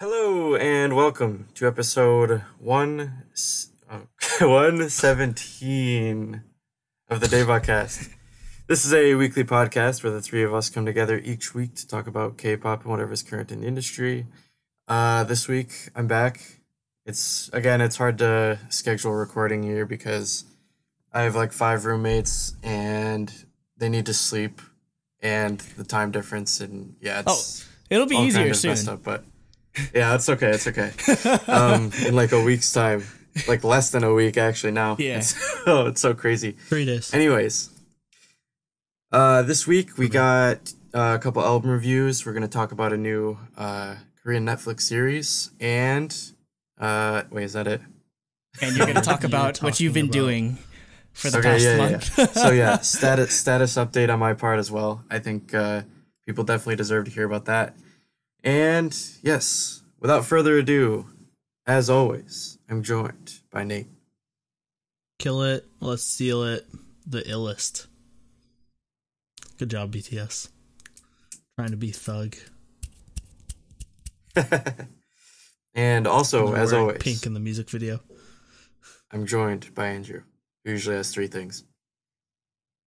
Hello and welcome to episode 117 of the DaebakCast. This is a weekly podcast where the three of us come together each week to talk about K-pop and whatever is current in the industry. This week I'm back. It's hard to schedule recording here because I have like 5 roommates and they need to sleep and the time difference and It'll be all easier kind of soon. messed up, but yeah, it's okay. It's okay. In like a week's time, like less than a week actually now. Yeah. It's so crazy. 3 days. Anyways, this week we got a couple album reviews. We're gonna talk about a new Korean Netflix series, and wait, is that it? And you're going to talk about what you've been doing for the past month. Yeah. So yeah, status update on my part as well. I think people definitely deserve to hear about that. And yes, without further ado, as always, I'm joined by Nate. Kill it. Let's seal it. The illest. Good job, BTS. Trying to be thug. And also, as always, pink in the music video. I'm joined by Andrew, who usually has 3 things.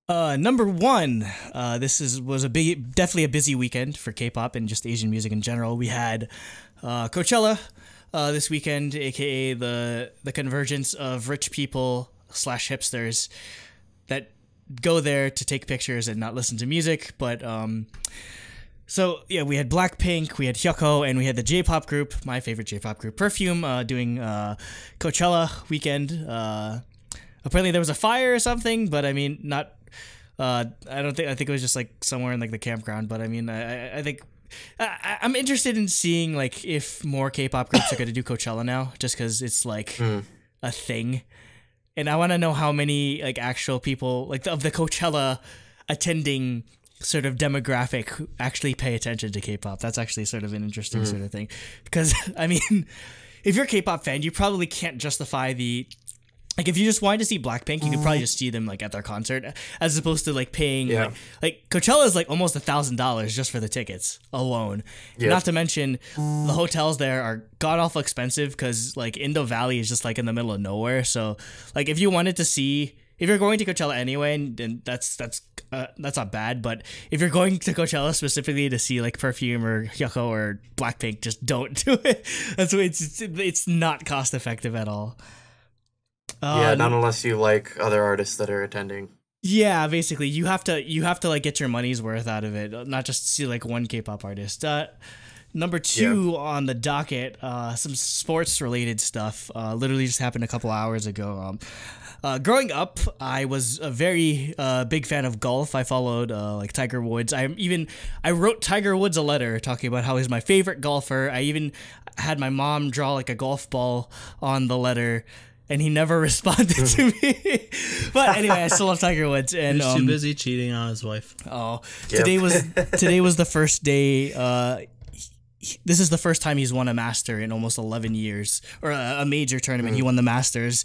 Number one, was definitely a busy weekend for K-pop and just Asian music in general. We had Coachella this weekend, aka the convergence of rich people / hipsters that go there to take pictures and not listen to music. But so yeah, we had Blackpink, we had Hyukoh, and we had the J-pop group, my favorite J-pop group, Perfume, doing Coachella weekend. Apparently there was a fire or something, but I mean, not. I think it was just like somewhere in like the campground. But I mean, I think I'm interested in seeing like if more K-pop groups are going to do Coachella now, just because it's like a thing, and I want to know how many like actual people like of the Coachella attending sort of demographic who actually pay attention to K-pop. That's actually sort of an interesting sort of thing, because I mean, if you're a K-pop fan, you probably can't justify the. Like, if you just wanted to see Blackpink, you could probably just see them, like, at their concert, as opposed to, like, paying, like Coachella is, like, almost $1,000 just for the tickets alone. Yep. Not to mention, the hotels there are god-awful expensive, because, like, Indo Valley is just, like, in the middle of nowhere, so, like, if you're going to Coachella anyway, then that's not bad, but if you're going to Coachella specifically to see, like, Perfume or Hyukoh or Blackpink, just don't do it. That's why it's not cost-effective at all. Not unless you like other artists that are attending. Yeah, basically, you have to like get your money's worth out of it, not just see like one K-pop artist. Number 2 on the docket, some sports related stuff. Literally just happened a couple hours ago. Growing up, I was a very big fan of golf. I followed like Tiger Woods. I wrote Tiger Woods a letter talking about how he's my favorite golfer. I even had my mom draw like a golf ball on the letter. And he never responded to me. But anyway, I still love Tiger Woods. And he's too busy cheating on his wife. Oh, yep. Today was the first day. This is the first time he's won a Master in almost 11 years, or a major tournament. He won the Masters.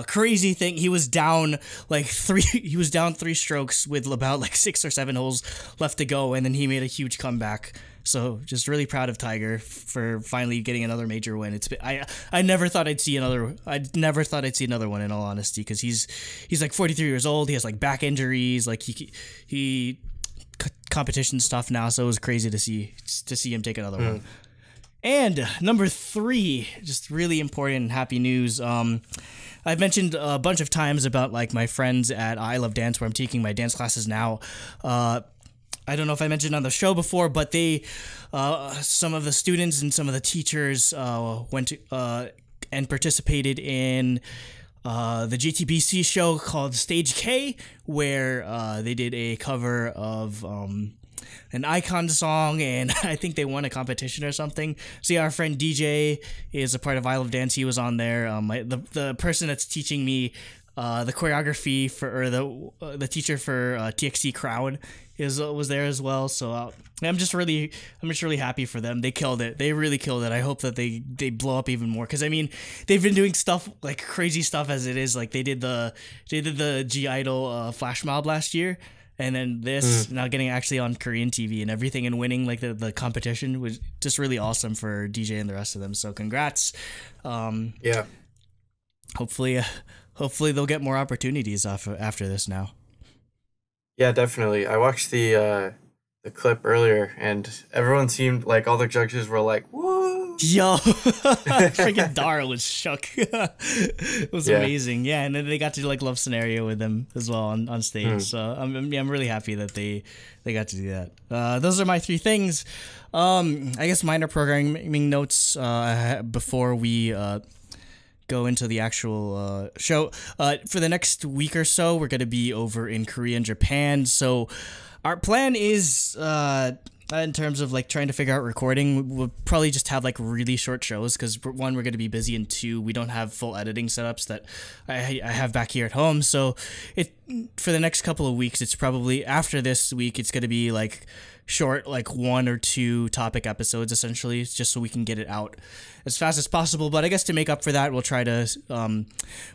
Crazy thing. He was down like 3. He was down 3 strokes with about like 6 or 7 holes left to go, and then he made a huge comeback. So just really proud of Tiger for finally getting another major win. I never thought I'd see another. I never thought I'd see another one, in all honesty, because he's like 43 years old. He has like back injuries. Like he competition stuff now. So it was crazy to see him take another one. And number 3, just really important happy news. I've mentioned a bunch of times about like my friends at I Love Dance, where I'm taking my dance classes now. I don't know if I mentioned on the show before, but they, some of the students and some of the teachers went to, and participated in the JTBC show called Stage K, where they did a cover of an Icon song, and I think they won a competition or something. So yeah, our friend DJ is a part of I Love Dance. He was on there. The person that's teaching me the choreography for, or the teacher for TXT Crown was there as well. So I'm just really happy for them. They killed it. They really killed it. I hope that they blow up even more, because I mean, they've been doing stuff like crazy stuff as it is. Like they did the G Idol flash mob last year, And then this now getting actually on Korean TV and everything and winning like the competition was just really awesome for DJ and the rest of them. So congrats. Yeah. Hopefully they'll get more opportunities after this now. Yeah, definitely. I watched the clip earlier, and everyone seemed like all the judges were like, "Whoa!" Yo, freaking Dara was shook. It was amazing. Yeah, and then they got to like love scenario with them as well on stage. So I'm really happy that they got to do that. Those are my three things. I guess minor programming notes before we go into the actual show. For the next week or so, we're going to be over in Korea and Japan. So our plan is, in terms of like trying to figure out recording, we'll probably just have like really short shows because one, we're going to be busy, and two, we don't have full editing setups that I have back here at home. So for the next couple of weeks, it's probably after this week, it's going to be like short, like 1 or 2 topic episodes essentially, just so we can get it out as fast as possible. But I guess to make up for that, we'll try to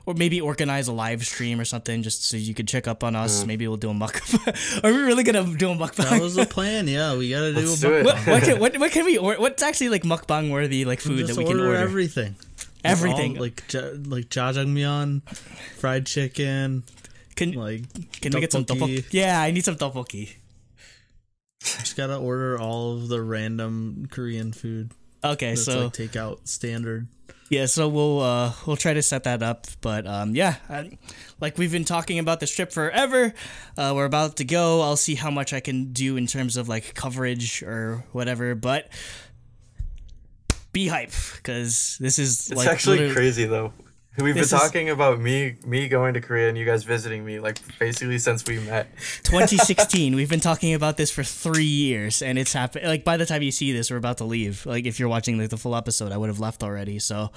or maybe organize a live stream or something just so you could check up on us. Maybe we'll do a mukbang. Are we really gonna do a mukbang? That was the plan. Yeah, we gotta do Let's a mukbang. What can we order? What's actually like mukbang worthy like food Just that we can order? everything like jjajangmyeon, fried chicken. Can we get some tteokbokki? Yeah, I need some tteokbokki. Just gotta order all of the random Korean food. Okay, that's so like takeout standard. Yeah, so we'll try to set that up. But like we've been talking about this trip forever. We're about to go. I'll see how much I can do in terms of like coverage or whatever. But be hype, because this is it's actually crazy though. We've been talking about me going to Korea and you guys visiting me, like, basically since we met. 2016. We've been talking about this for 3 years, and it's happened. Like, by the time you see this, we're about to leave. Like, if you're watching like the full episode, I would have left already. So,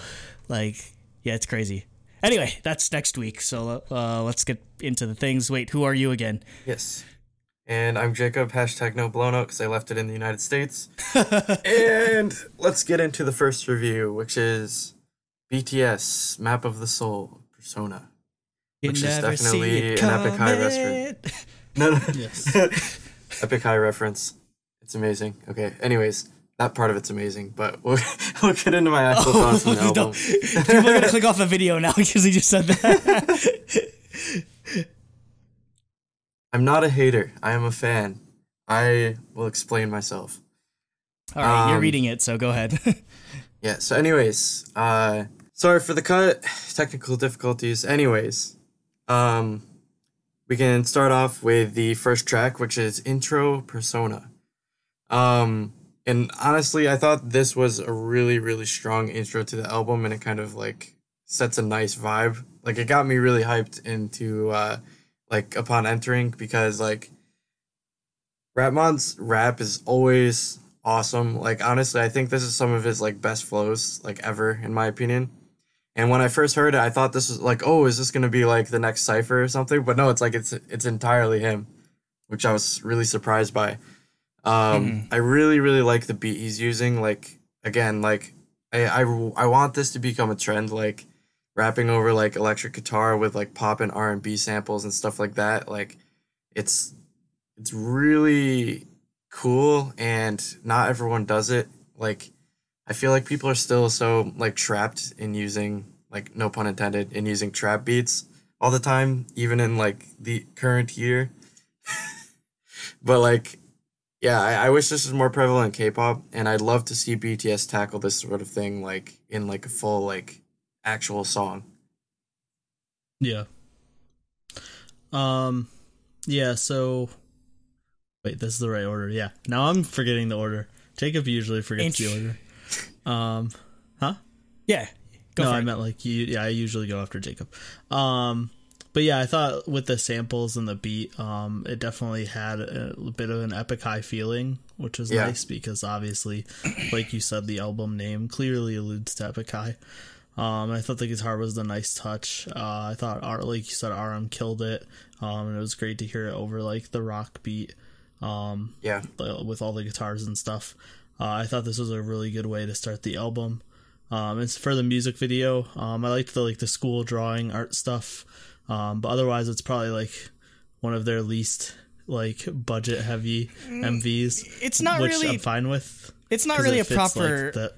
like, yeah, it's crazy. Anyway, that's next week. So let's get into the things. Wait, who are you again? Yes. And I'm Jacob, #NoBlownOut, because I left it in the United States. And let's get into the first review, which is BTS, Map of the Soul, Persona. Which is definitely an Epic High reference. No. Yes. Epic High reference. It's amazing. Okay, anyways, that part of it's amazing, but we'll get into my actual thoughts on the album. People are going to click off the video now because he just said that. I'm not a hater. I am a fan. I will explain myself. All right, you're reading it, so go ahead. Yeah, so anyways, sorry for the cut, technical difficulties. Anyways, we can start off with the first track, which is Intro Persona. And honestly, I thought this was a really, really strong intro to the album, and it kind of like sets a nice vibe. Like, it got me really hyped into like upon entering, because like Rapmon's rap is always awesome. Like, honestly, I think this is some of his like best flows like ever, in my opinion. And when I first heard it, I thought this was like, oh, is this gonna be like the next Cypher or something? But no, it's like it's entirely him, which I was really surprised by. I really, really like the beat he's using. Like, again, like I want this to become a trend, like rapping over like electric guitar with like pop and R&B samples and stuff like that. Like, it's really cool, and not everyone does it. Like, I feel like people are still so like trapped in using, like, no pun intended, in using trap beats all the time, even in like the current year. But like, yeah, I wish this was more prevalent in K-pop, and I'd love to see BTS tackle this sort of thing like in like a full like actual song. Yeah. Yeah, so wait, this is the right order. Yeah. Now I'm forgetting the order. Jacob usually forgets the order. Huh? Yeah. I meant like you. Yeah, I usually go after Jacob. But yeah, I thought with the samples and the beat, it definitely had a bit of an Epic High feeling, which was nice because obviously, like you said, the album name clearly alludes to Epic High. I thought the guitar was a nice touch. I thought, like you said, RM killed it. And it was great to hear it over like the rock beat. With all the guitars and stuff. I thought this was a really good way to start the album. It's for the music video. I liked the school drawing art stuff. But otherwise, it's probably like one of their least like budget heavy MVs. It's not which really. I'm fine with. It's not really a proper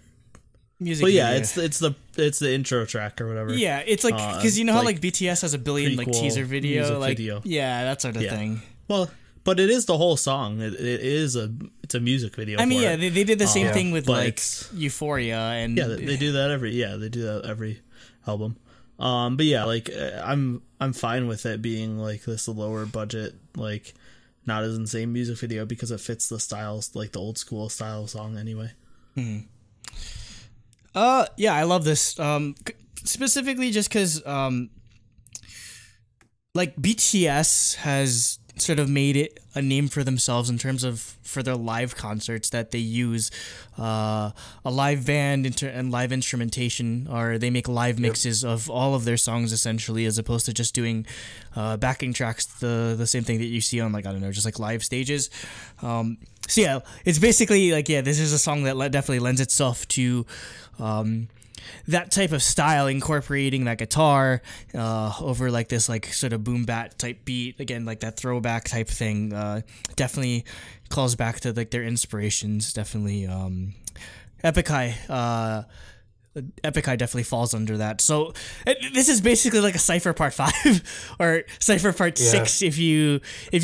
music. But yeah, video. it's the intro track or whatever. Yeah, it's like because you know how like BTS has a billion like cool teaser video, like video. Yeah, that sort of thing. Well, but it is the whole song. It's a music video. I mean, yeah, they did the same thing with like Euphoria, and they do that every album. But yeah, like I'm fine with it being like this lower budget, like not as insane music video because it fits the styles, like the old school style song anyway. Yeah, I love this. Specifically just because like BTS has sort of made it a name for themselves in terms of for their live concerts that they use a live band and live instrumentation, or they make live mixes of all of their songs essentially, as opposed to just doing backing tracks, the same thing that you see on like, I don't know, just like live stages. So yeah, it's basically like, yeah, this is a song that definitely lends itself to that type of style, incorporating that guitar over like this like sort of boom bat type beat, again like that throwback type thing. Definitely calls back to like their inspirations. Definitely Epic High definitely falls under that. So this is basically like a Cypher Part 5 or Cypher Part 6 if you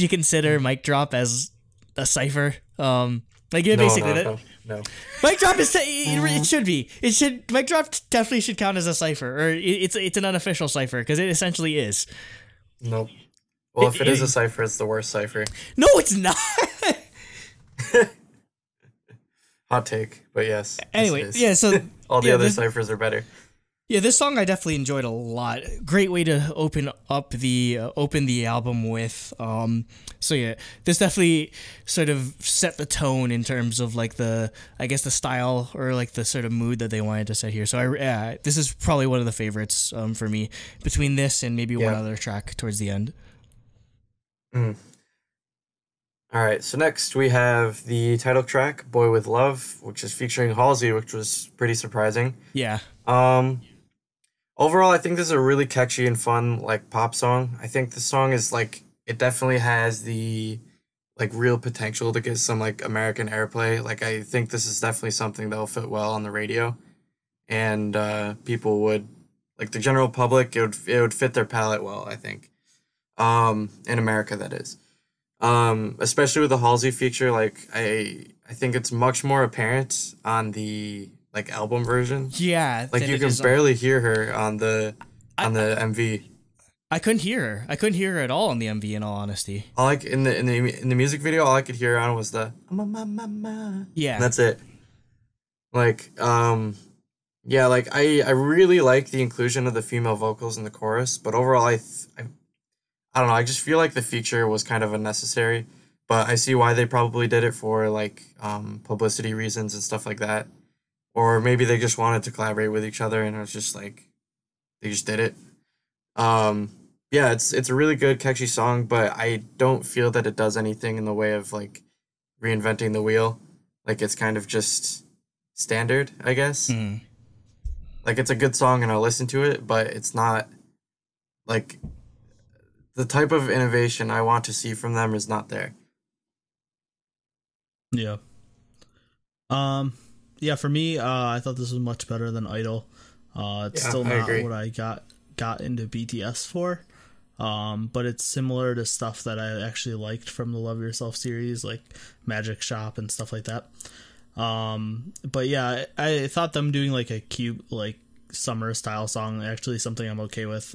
consider Mic Drop as a Cypher. Like yeah, basically no. Mic Drop is it should be. It should Mic Drop definitely should count as a cipher, or it's an unofficial cipher because it essentially is. Nope. Well, if it is a cipher, it's the worst cipher. No, it's not. Hot take, but yes. Anyway, yeah. So all the other ciphers are better. Yeah, this song I definitely enjoyed a lot. Great way to open the album with. So yeah, this definitely sort of set the tone in terms of like the style or like the sort of mood that they wanted to set here. So this is probably one of the favorites for me, between this and maybe one other track towards the end. All right, so next we have the title track, Boy With Love, which is featuring Halsey, which was pretty surprising. Yeah. Overall, I think this is a really catchy and fun, like, pop song. I think the song is, like, it definitely has the, like, real potential to get some, like, American airplay. Like, I think this is definitely something that'll fit well on the radio. And people would, like, the general public, it would fit their palate well, I think. In America, that is. Especially with the Halsey feature, like, I think it's much more apparent on the like album version. Yeah, like you can barely hear her on the MV. I couldn't hear her at all on the MV, in all honesty. All like in the music video, all I could hear on was the yeah. And that's it. Like yeah, like I really like the inclusion of the female vocals in the chorus, but overall I don't know, I just feel like the feature was kind of unnecessary, but I see why they probably did it for like publicity reasons and stuff like that. Or maybe they just wanted to collaborate with each other and it was just like they just did it. Yeah, it's a really good, catchy song, but I don't feel that it does anything in the way of like reinventing the wheel. Like it's kind of just standard, I guess. Like it's a good song and I'll listen to it, but it's not like the type of innovation I want to see from them is not there. Yeah. Yeah, for me, I thought this was much better than Idol. It's still not what I got into BTS for. But it's similar to stuff that I actually liked from the Love Yourself series, like Magic Shop and stuff like that. But yeah, I thought them doing like a cute, like summer style song, actually something I'm okay with.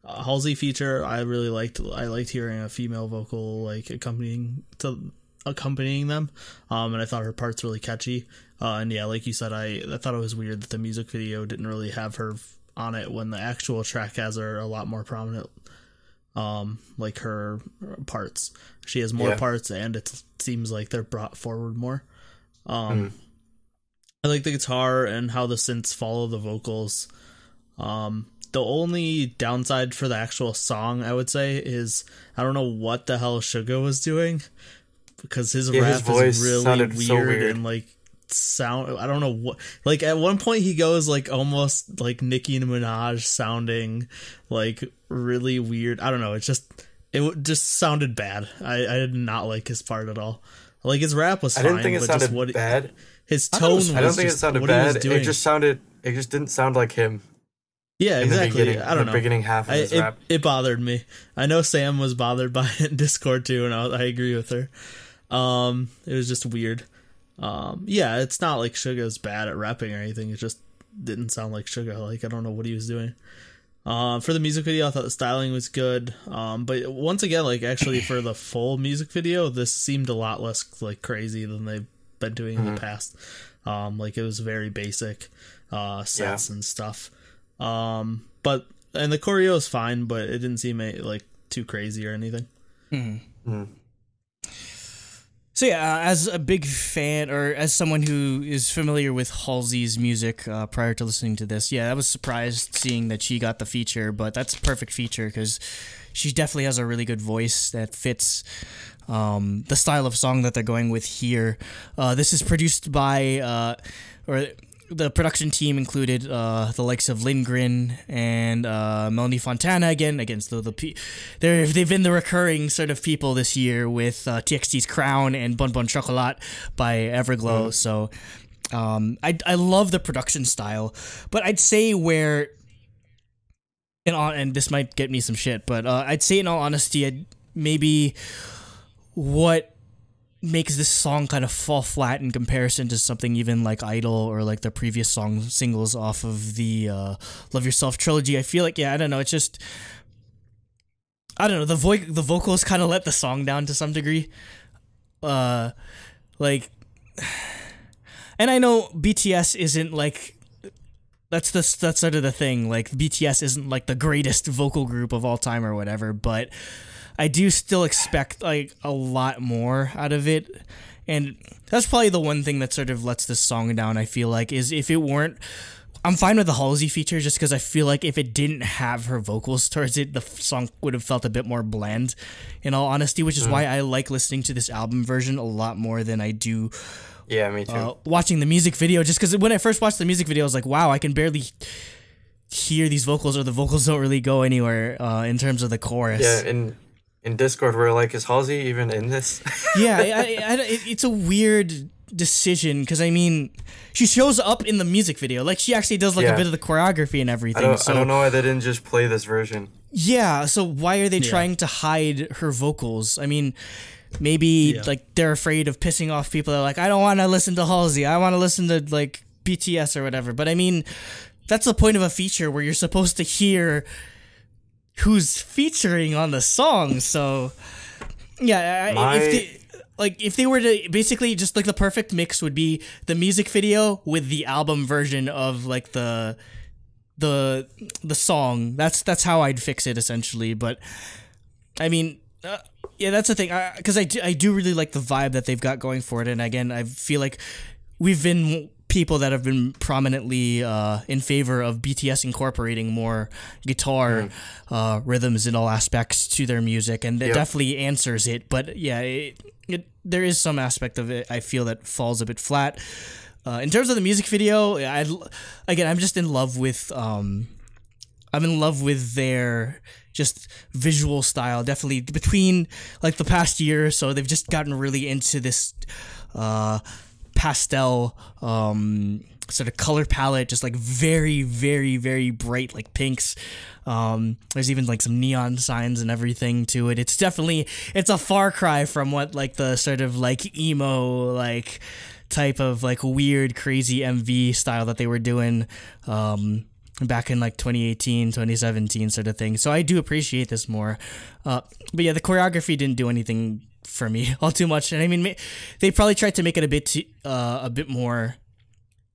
Halsey feature, I really liked. I liked hearing a female vocal like accompanying them, and I thought her part's really catchy. And yeah, like you said, I thought it was weird that the music video didn't really have her on it when the actual track has her a lot more prominent, like her parts. She has more parts, and it seems like they're brought forward more. I like the guitar and how the synths follow the vocals. The only downside for the actual song, I would say, is I don't know what the hell Suga was doing, because his rap is really weird and like I don't know what, like at one point he goes like almost like Nicki Minaj sounding, like really weird. I don't know, it's just just sounded bad. I did not like his part at all. Like his rap was fine. I didn't think it sounded bad. His tone was I don't think it sounded bad. It just didn't sound like him. Yeah, exactly. I don't know. The beginning half of his rap. It bothered me. I know Sam was bothered by it in Discord too, and I agree with her. It was just weird. Yeah, it's not like Suga's bad at rapping or anything. It just didn't sound like Suga. Like, I don't know what he was doing. For the music video, I thought the styling was good. But once again, like, actually for the full music video, this seemed a lot less like crazy than they've been doing in the past. Like, it was very basic sets and stuff. And the choreo is fine, but it didn't seem like too crazy or anything. So yeah, as a big fan, or as someone who is familiar with Halsey's music prior to listening to this, yeah, I was surprised seeing that she got the feature, but that's a perfect feature because she definitely has a really good voice that fits the style of song that they're going with here. This is produced by, the production team included the likes of Lindgren and Melanie Fontana again. They've been the recurring sort of people this year with TXT's Crown and Bon Bon Chocolat by Everglow. So I love the production style, but I'd say and this might get me some shit, but I'd say in all honesty, maybe what makes this song kind of fall flat in comparison to something even like Idol or like the previous singles off of the Love Yourself trilogy. I feel like, I don't know, it's just, I don't know, the vocals kind of let the song down to some degree. And I know BTS isn't like, that's sort of the thing, like BTS isn't like the greatest vocal group of all time or whatever, but I do still expect like a lot more out of it, and that's probably the one thing that sort of lets this song down. I feel like is if it weren't, I'm fine with the Halsey feature just because I feel like if it didn't have her vocals towards it, the song would have felt a bit more bland, in all honesty, which is why I like listening to this album version a lot more than I do. Yeah, me too. Watching the music video, just because when I first watched the music video, I was like, wow, I can barely hear these vocals, or the vocals don't really go anywhere in terms of the chorus. Yeah, in Discord, we're like, is Halsey even in this? Yeah, it's a weird decision because I mean, she shows up in the music video, like she actually does like a bit of the choreography and everything. I don't know why they didn't just play this version. Yeah, so why are they trying to hide her vocals? I mean, maybe like they're afraid of pissing off people. They're like, I don't want to listen to Halsey. I want to listen to like BTS or whatever. But I mean, that's the point of a feature where you're supposed to hear who's featuring on the song. So yeah, if they were to basically just like the perfect mix would be the music video with the album version of like the song. That's how I'd fix it essentially. But I mean, that's the thing, because I do really like the vibe that they've got going for it. And again, I feel like we've been people that have been prominently in favor of BTS incorporating more guitar rhythms in all aspects to their music, and that definitely answers it. But yeah, there is some aspect of it I feel that falls a bit flat. In terms of the music video, I'm just in love with their just visual style. Definitely between like the past year or so, they've just gotten really into this pastel sort of color palette, just like very, very, very bright, like pinks. There's even like some neon signs and everything to it. It's a far cry from what like the sort of like emo like type of like weird crazy MV style that they were doing back in like 2018 2017 sort of thing. So I do appreciate this more, but yeah, the choreography didn't do anything for me all too much. And I mean, they probably tried to make it a bit more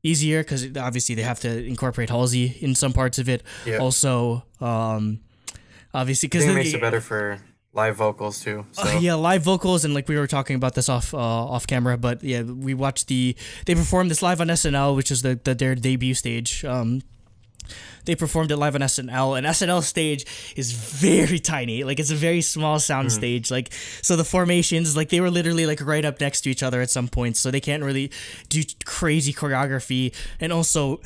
easier because obviously they have to incorporate Halsey in some parts of it. Also obviously because it makes it better for live vocals too. So. Live vocals, and like we were talking about this off camera, but yeah, we watched they performed this live on SNL, which is their debut stage. They performed it live on SNL, and SNL stage is very tiny. Like, it's a very small sound stage. Like, so the formations, like, they were literally like right up next to each other at some points, so they can't really do crazy choreography. And also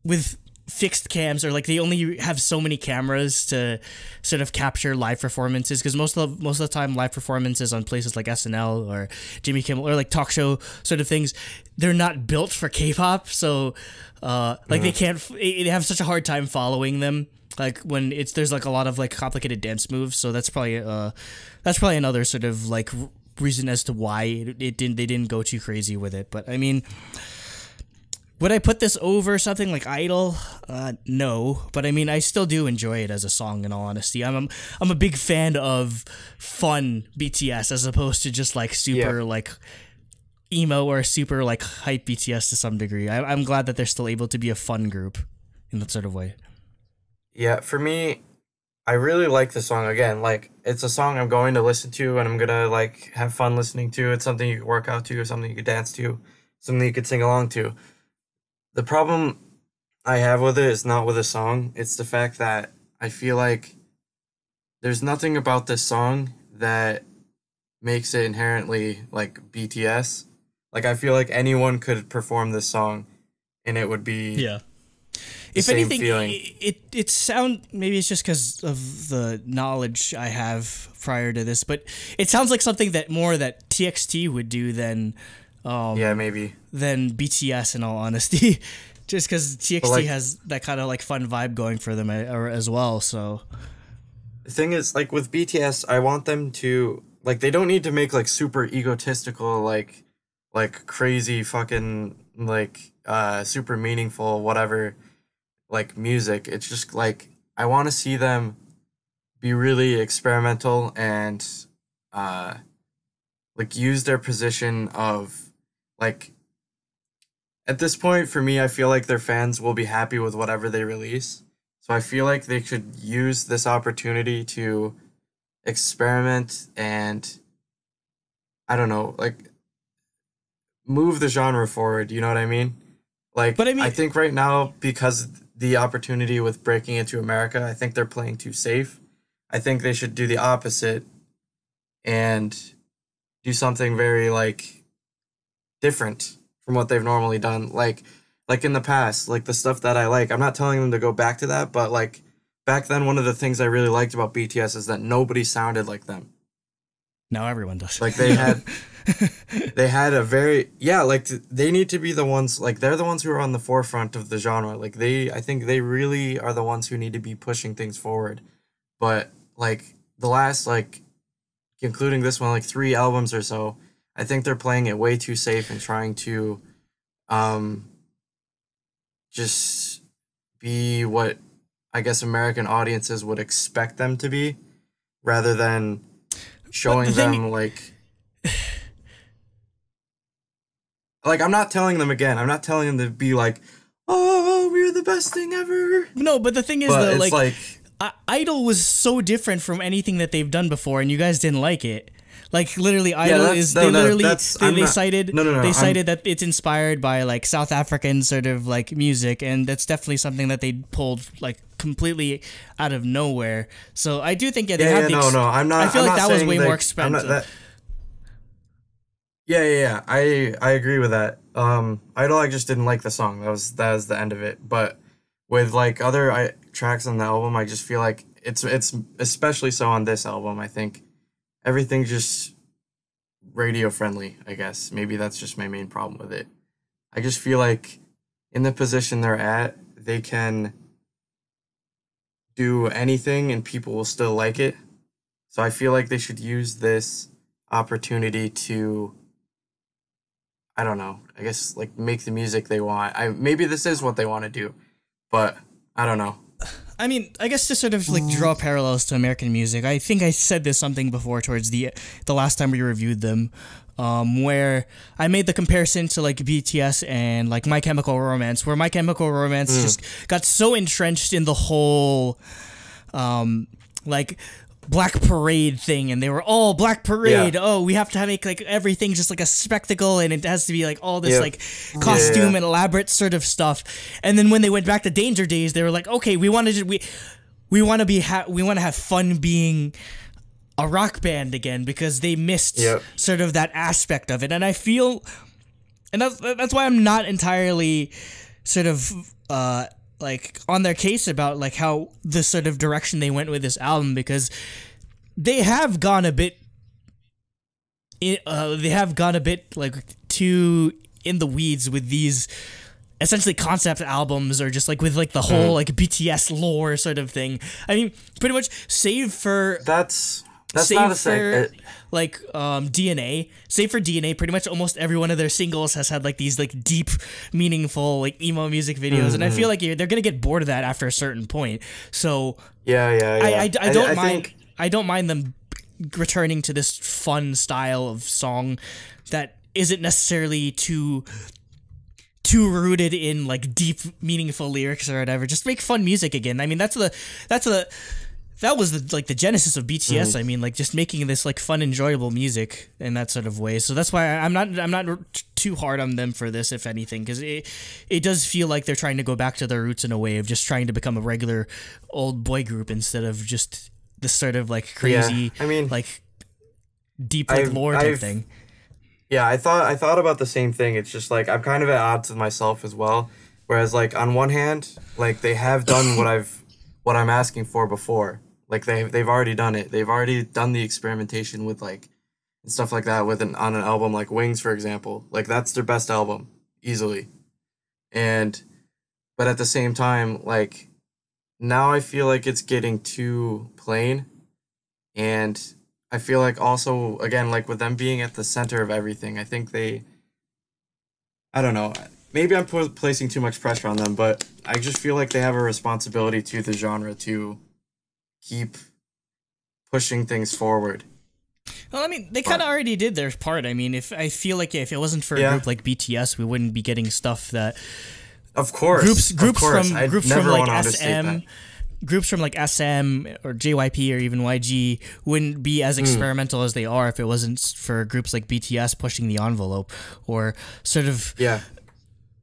with fixed cams, or like they only have so many cameras to sort of capture live performances, because most of the time live performances on places like SNL or Jimmy Kimmel or like talk show sort of things, they're not built for K-pop, so like they have such a hard time following them, like when there's like a lot of like complicated dance moves, so that's probably another sort of like reason as to why they didn't go too crazy with it. But I mean, would I put this over something like Idol? No, but I mean, I still do enjoy it as a song. In all honesty, I'm a big fan of fun BTS as opposed to just like super like emo or super like hype BTS to some degree. I'm glad that they're still able to be a fun group in that sort of way. Yeah, for me, I really like the song. Again, like it's a song I'm going to listen to and I'm gonna like have fun listening to. It's something you could work out to, or something you could dance to, something you could sing along to. The problem I have with it is not with the song. It's the fact that I feel like there's nothing about this song that makes it inherently like BTS. Like I feel like anyone could perform this song and it would be If anything, it sound, maybe it's just because of the knowledge I have prior to this, but it sounds like something that TXT would do than maybe than BTS, in all honesty. Just because TXT like, has that kind of like fun vibe going for them as well. So the thing is, like with BTS, I want them to like, they don't need to make like super egotistical, like crazy fucking like super meaningful whatever like music. It's just like I want to see them be really experimental and like use their position of like, at this point for me, I feel like their fans will be happy with whatever they release. So I feel like they should use this opportunity to experiment and I don't know, like move the genre forward, you know what I mean? Like, but I think right now, because the opportunity with breaking into America, I think they're playing too safe. I think they should do the opposite and do something very like different from what they've normally done. Like in the past, like the stuff that I like, I'm not telling them to go back to that, but like back then, one of the things I really liked about BTS is that nobody sounded like them. Now everyone does. Like they had a very, like they need to be the ones, like they're the ones who are on the forefront of the genre. Like I think they really are the ones who need to be pushing things forward. But like the last, like including this one, like 3 albums or so, I think they're playing it way too safe and trying to just be what I guess American audiences would expect them to be, rather than showing them like I'm not telling them I'm not telling them to be like, oh, we're the best thing ever. No, but the thing is, though, like Idol was so different from anything that they've done before, and you guys didn't like it. Like literally, Idol is they cited that it's inspired by like South African sort of like music, and that's definitely something that they pulled like completely out of nowhere. So I do think I'm not. I feel I'm like not that was saying way more expensive. I agree with that. Idol, I just didn't like the song. That was the end of it. But with like other tracks on the album, I just feel like it's especially so on this album. I think everything just radio friendly, I guess. Maybe that's just my main problem with it. I just feel like in the position they're at, they can do anything and people will still like it. So I feel like they should use this opportunity to, I don't know, I guess like make the music they want. Maybe this is what they want to do, but I don't know. I mean, I guess to sort of like draw parallels to American music, I think I said this something before towards the last time we reviewed them, where I made the comparison to like BTS and like My Chemical Romance, where My Chemical Romance just got so entrenched in the whole like Black Parade thing, and they were all Black Parade. Oh, we have to make like everything just like a spectacle, and it has to be like all this like costume and elaborate sort of stuff. And then when they went back to Danger Days, they were like, okay, we want to have fun being a rock band again, because they missed sort of that aspect of it. And I feel, and that's why I'm not entirely sort of like on their case about like how the sort of direction they went with this album, because they have gone a bit like too in the weeds with these essentially concept albums, or just like with like the whole like BTS lore sort of thing. I mean, pretty much save for that's not a for like DNA. Save for DNA, pretty much almost every one of their singles has had like these like deep, meaningful like emo music videos, and I feel like they're gonna get bored of that after a certain point. So I don't mind them returning to this fun style of song that isn't necessarily too rooted in like deep, meaningful lyrics or whatever. Just make fun music again. I mean, that was the genesis of BTS. I mean, like just making this like fun, enjoyable music in that sort of way. So that's why I'm not too hard on them for this, if anything, because it does feel like they're trying to go back to their roots in a way of just trying to become a regular old boy group instead of just this sort of like crazy, I mean, like deep like lore type thing. Yeah, I thought about the same thing. It's just like I'm kind of at odds with myself as well. Whereas like on one hand, like they have done what I'm asking for before. Like they've already done it. They've already done the experimentation with like and stuff like that with on an album like Wings, for example. Like that's their best album easily. But at the same time, like now I feel like it's getting too plain, and I feel like also, again, like with them being at the center of everything, I think I don't know, maybe I'm placing too much pressure on them, but I just feel like they have a responsibility to the genre to keep pushing things forward. Well, I mean, they kind of already did their part. I mean, if it wasn't for a group like BTS, we wouldn't be getting stuff that... Of course. Groups from like SM... Groups from like SM or JYP or even YG wouldn't be as experimental as they are if it wasn't for groups like BTS pushing the envelope or sort of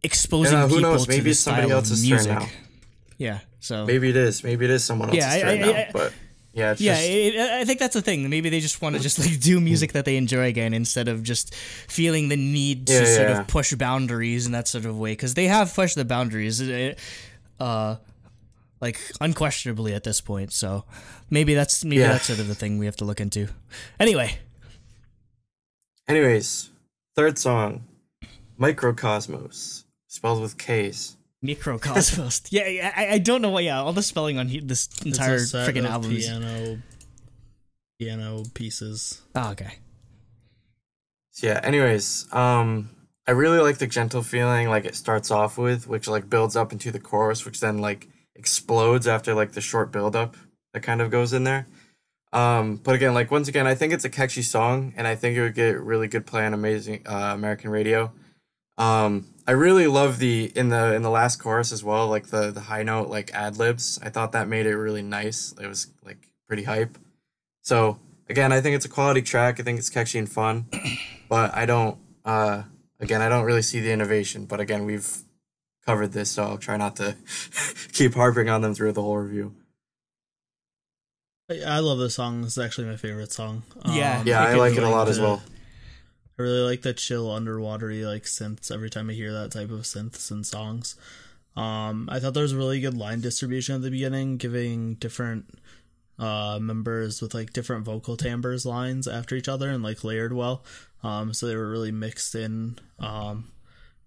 exposing people knows? Maybe to this somebody style else's of music. turn now. Yeah, so maybe it is someone else's turn now. But yeah, I think that's the thing. Maybe they just want to just like do music that they enjoy again instead of just feeling the need to sort of push boundaries in that sort of way, because they have pushed the boundaries. Like unquestionably at this point, so maybe that's sort of the thing we have to look into. Anyways, third song, Microcosmos, spelled with K's. Microcosmos. I don't know why. Yeah, all the spelling on this entire freaking album. Piano pieces. Oh, okay. So yeah. Anyways, I really like the gentle feeling like it starts off with, which like builds up into the chorus, which then like explodes after like the short build up that kind of goes in there. But again, like once again, I think it's a catchy song, and I think it would get really good play on amazing American radio. I really love in the last chorus as well, like the high note like ad libs. I thought that made it really nice. It was like pretty hype. So again, I think it's a quality track. I think it's catchy and fun, but I don't really see the innovation. But again, we've covered this, so I'll try not to keep harping on them through the whole review. I love this song. This is actually my favorite song. I like it a lot as well. I really like the chill, underwatery like synths every time I hear that type of synths in songs. I thought there was a really good line distribution at the beginning, giving different members with like different vocal timbres lines after each other and like layered well. So they were really mixed in.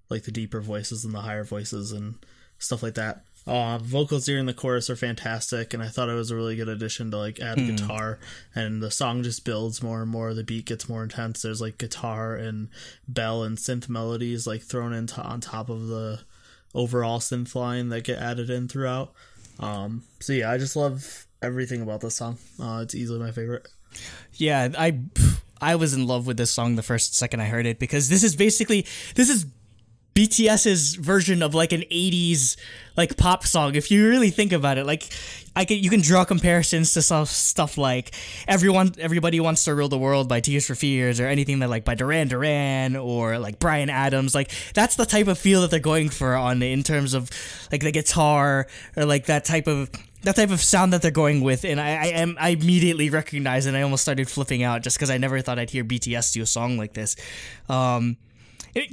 Like the deeper voices and the higher voices and stuff like that. Vocals during the chorus are fantastic, and I thought it was a really good addition to like add guitar, and the song just builds more and more. The beat gets more intense. There's like guitar and bell and synth melodies like thrown into on top of the overall synth line that get added in throughout. So yeah, I just love everything about this song. It's easily my favorite. Yeah, I was in love with this song the first second I heard it, because this is BTS's version of like an 80s like pop song. If you really think about it, like you can draw comparisons to stuff like Everybody Wants to Rule the World by Tears for Fears, or anything that like by Duran Duran or like Bryan Adams. Like that's the type of feel that they're going for in terms of like the guitar, or like that type of sound that they're going with. And I immediately recognized, and I almost started flipping out just because I never thought I'd hear BTS do a song like this.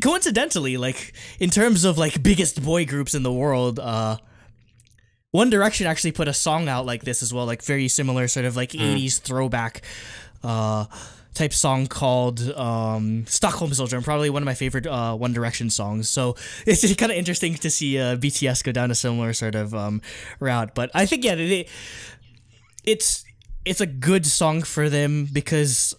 Coincidentally, like in terms of like biggest boy groups in the world, One Direction actually put a song out like this as well, like very similar sort of like 80s throwback type song called Stockholm Syndrome, probably one of my favorite One Direction songs. So it's kind of interesting to see BTS go down a similar sort of route. But I think, yeah, it's a good song for them because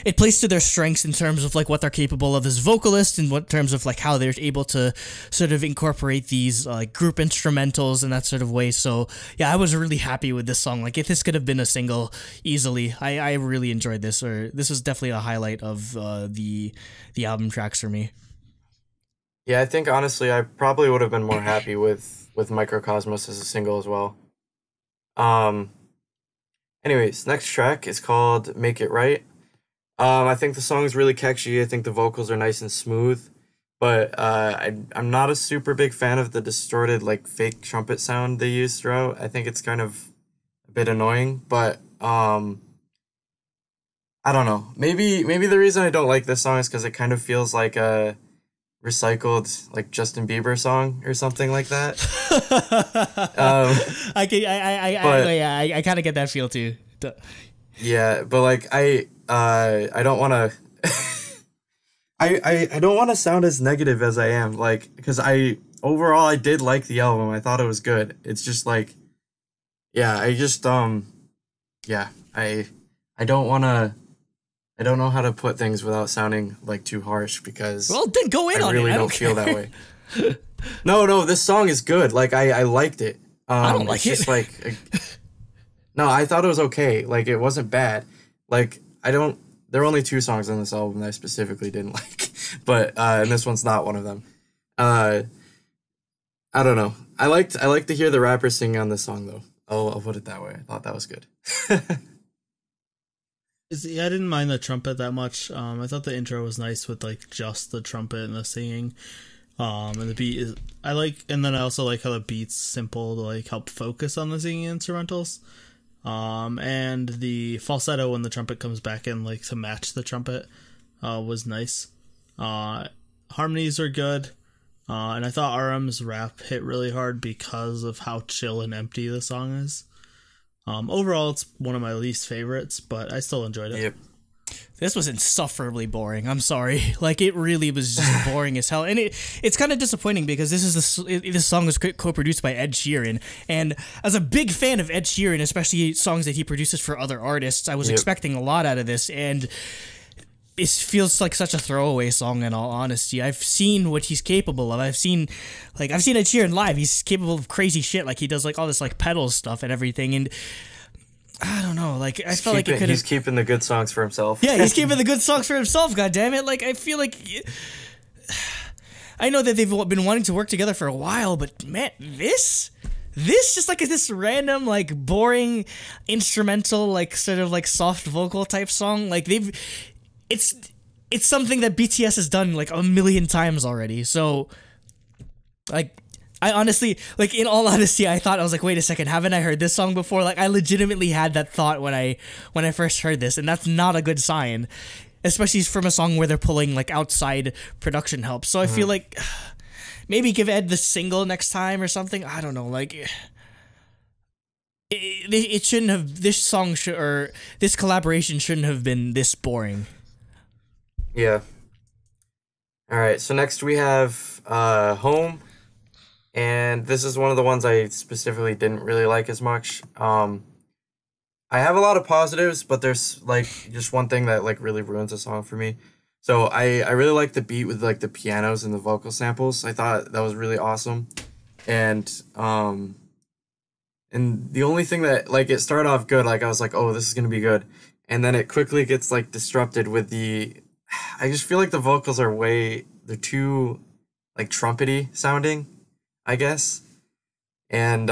it plays to their strengths in terms of like what they're capable of as vocalists and what terms of like how they're able to sort of incorporate these like group instrumentals and that sort of way. So yeah, I was really happy with this song. Like if this could have been a single easily, I really enjoyed this, or this was definitely a highlight of the album tracks for me. Yeah, I think honestly I probably would have been more happy with Microcosmos as a single as well. Anyways, next track is called Make It Right. I think the song is really catchy. I think the vocals are nice and smooth, but I'm not a super big fan of the distorted, like, fake trumpet sound they use throughout. I think it's kind of a bit annoying, but I don't know. Maybe the reason I don't like this song is because it kind of feels like a recycled, like, Justin Bieber song or something like that. I kind of get that feel too. Yeah, but like I don't want to I don't want to sound as negative as I am, like, because overall I did like the album. I thought it was good. It's just like, yeah, I just yeah, I don't want to, I don't know how to put things without sounding like too harsh, because well, then go in I on really it. don't feel that way. No, this song is good. Like I liked it. I don't like it's it. just like no, I thought it was okay. Like it wasn't bad. Like there are only 2 songs on this album that I specifically didn't like, but and this one's not one of them. I don't know. I liked to hear the rapper sing on this song though. I'll put it that way. I thought that was good. Yeah, I didn't mind the trumpet that much. I thought the intro was nice with like just the trumpet and the singing. And the beat is and then I also like how the beat's simple to like help focus on the singing instrumentals. And the falsetto when the trumpet comes back in, like to match the trumpet, was nice. Harmonies are good. And I thought RM's rap hit really hard because of how chill and empty the song is. Overall, it's one of my least favorites, but I still enjoyed it. Yep. This was insufferably boring. I'm sorry. Like, it really was just boring as hell. And it's kind of disappointing because this song was co-produced by Ed Sheeran. And as a big fan of Ed Sheeran, especially songs that he produces for other artists, I was expecting a lot out of this. And it feels like such a throwaway song, in all honesty. I've seen what he's capable of. I've seen Ed Sheeran live. He's capable of crazy shit. Like, he does like all this like pedal stuff and everything. And I don't know, like, I felt like it could have... He's keeping the good songs for himself. Yeah, he's keeping the good songs for himself, goddammit. Like, I feel like... I know that they've been wanting to work together for a while, but, man, this just, like, is this random, like, boring, instrumental, like, sort of, like, soft vocal type song. Like, it's something that BTS has done, like, a million times already, so... Like... I honestly, like, in all honesty, I was like, wait a second, haven't I heard this song before? Like, I legitimately had that thought when I first heard this, and that's not a good sign, especially from a song where they're pulling, like, outside production help. So I feel like maybe give Ed the single next time or something. I don't know, like, it shouldn't have, this collaboration shouldn't have been this boring. Yeah. All right, so next we have Home. And this is one of the ones I specifically didn't really like as much. I have a lot of positives, but there's like just one thing that like really ruins the song for me. So I really like the beat with like the pianos and the vocal samples. I thought that was really awesome. And the only thing that, like, it started off good, like I was like, oh, this is gonna be good. And then it quickly gets like disrupted with I just feel like the vocals they're too like trumpety sounding, I guess. And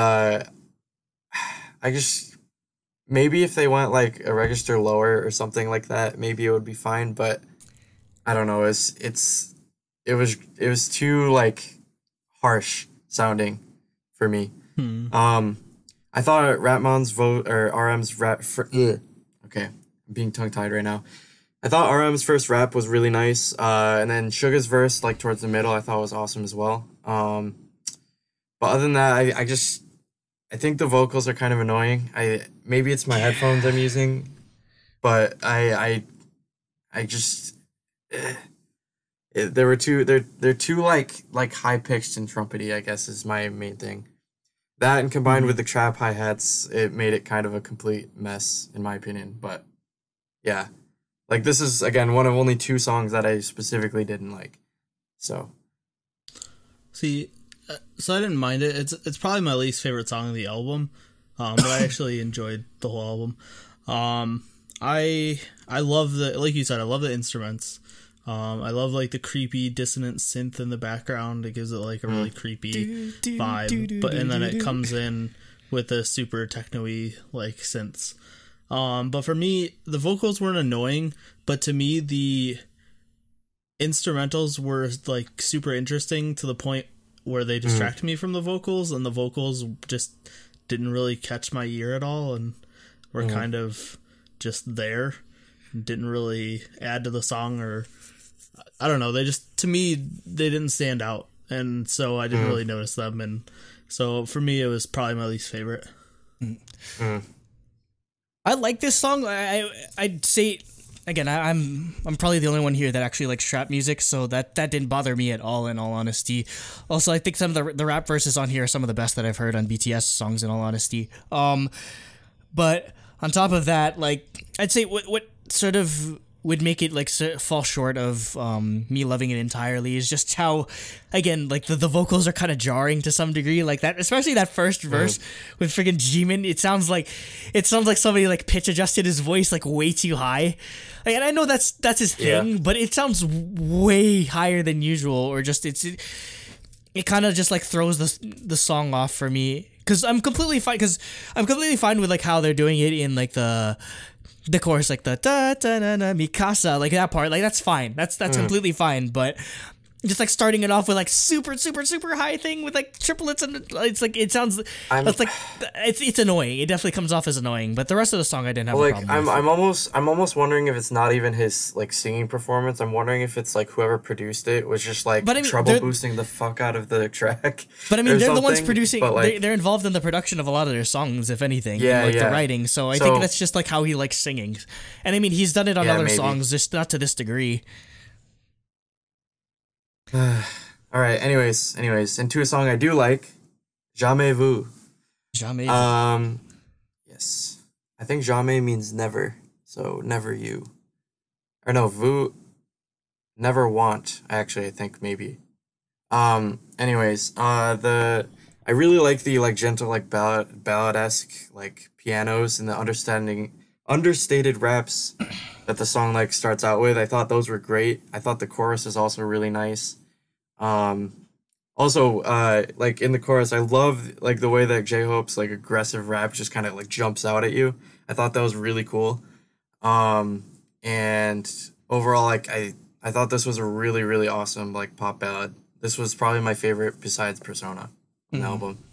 maybe if they went like a register lower or something like that, maybe it would be fine, but I don't know, it was too like harsh sounding for me. I thought Ratmon's RM's rap okay, I'm being tongue tied right now. I thought RM's first rap was really nice, and then Suga's verse, like towards the middle, I thought was awesome as well. But other than that, I think the vocals are kind of annoying. Maybe it's my headphones I'm using, but I just they're too like high pitched and trumpety, I guess is my main thing. That and combined with the trap hi-hats, it made it kind of a complete mess in my opinion. But yeah. Like this is again one of only 2 songs that I specifically didn't like. So see, so I didn't mind it. It's probably my least favorite song of the album. But I actually enjoyed the whole album. I love like you said, I love the instruments. I love like the creepy dissonant synth in the background. It gives it like a really creepy vibe. But and then it comes in with the super techno-y like synths. But for me, the vocals weren't annoying, but to me the instrumentals were like super interesting to the point where they distracted me from the vocals, and the vocals just didn't really catch my ear at all and were kind of just there. Didn't really add to the song, or I don't know, they just, to me, they didn't stand out, and so I didn't really notice them, and so for me it was probably my least favorite. I like this song. I'd say again, I'm probably the only one here that actually likes trap music, so that didn't bother me at all, in all honesty. Also, I think some of the rap verses on here are some of the best that I've heard on BTS songs, in all honesty. But on top of that, like, I'd say what sort of would make it like fall short of me loving it entirely is just how, again, like the vocals are kind of jarring to some degree, like that, especially that first verse with friggin' Jimin. It sounds like somebody like pitch adjusted his voice like way too high, and I know that's his thing, but it sounds way higher than usual, or just it kind of just like throws the song off for me, because I'm completely fine with like how they're doing it in like the chorus, like the da da da da Mikasa, like that part, like that's fine. That's completely fine. But just like starting it off with like super high thing with like triplets, and it's like it sounds. It's annoying. It definitely comes off as annoying. But the rest of the song I didn't have a problem with. I'm almost wondering if it's not even his like singing performance. I'm wondering if it's like whoever produced it was just like trouble boosting the fuck out of the track. But I mean, they're the ones producing. Like, they're involved in the production of a lot of their songs, if anything. Yeah, and, like, the writing. So I think that's just like how he likes singing. And I mean, he's done it on other songs, just not to this degree. All right. Anyways, into a song I do like, Jamais Vu. Jamais Vu. Yes, I think jamais means never, so never you, or no, vu, never want. Actually, I think maybe. Anyways, I really like the like gentle like ballad-esque like pianos and the understated raps that the song like starts out with. I thought those were great. I thought the chorus is also really nice. Also, like in the chorus, I love like the way that J-Hope's like aggressive rap just kind of like jumps out at you. I thought that was really cool. And overall, like I thought this was a really, really awesome like pop ballad. This was probably my favorite besides Persona on the album.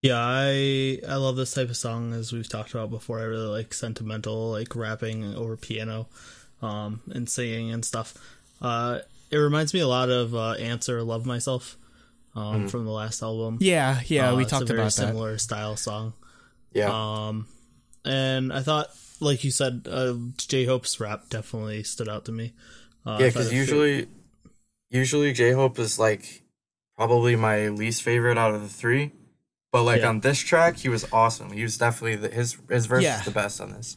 Yeah, I love this type of song, as we've talked about before. I really like sentimental, like rapping over piano, and singing and stuff. It reminds me a lot of Answer Love Myself from the last album. Yeah, we talked about that. It's a very similar style song. Yeah. And I thought, like you said, J-Hope's rap definitely stood out to me. Yeah, because usually J-Hope is like probably my least favorite out of the 3. But like on this track, he was awesome. He was definitely his verse is the best on this.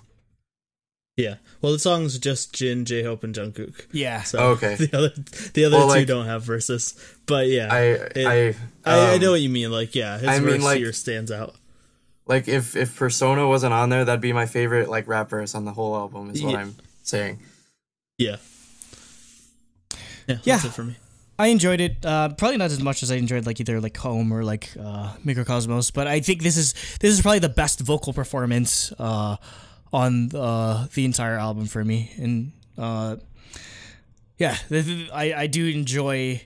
Yeah, well, the song's just Jin, J-Hope, and Jungkook. Yeah. So okay. The other two don't have verses, but yeah, I know what you mean. Like, yeah, his verse here stands out. Like, if Persona wasn't on there, that'd be my favorite like rap verse on the whole album. Is what I'm saying. Yeah. That's it for me. I enjoyed it. Probably not as much as I enjoyed like either like Home or like Microcosmos, but I think this is probably the best vocal performance on the entire album for me. And I do enjoy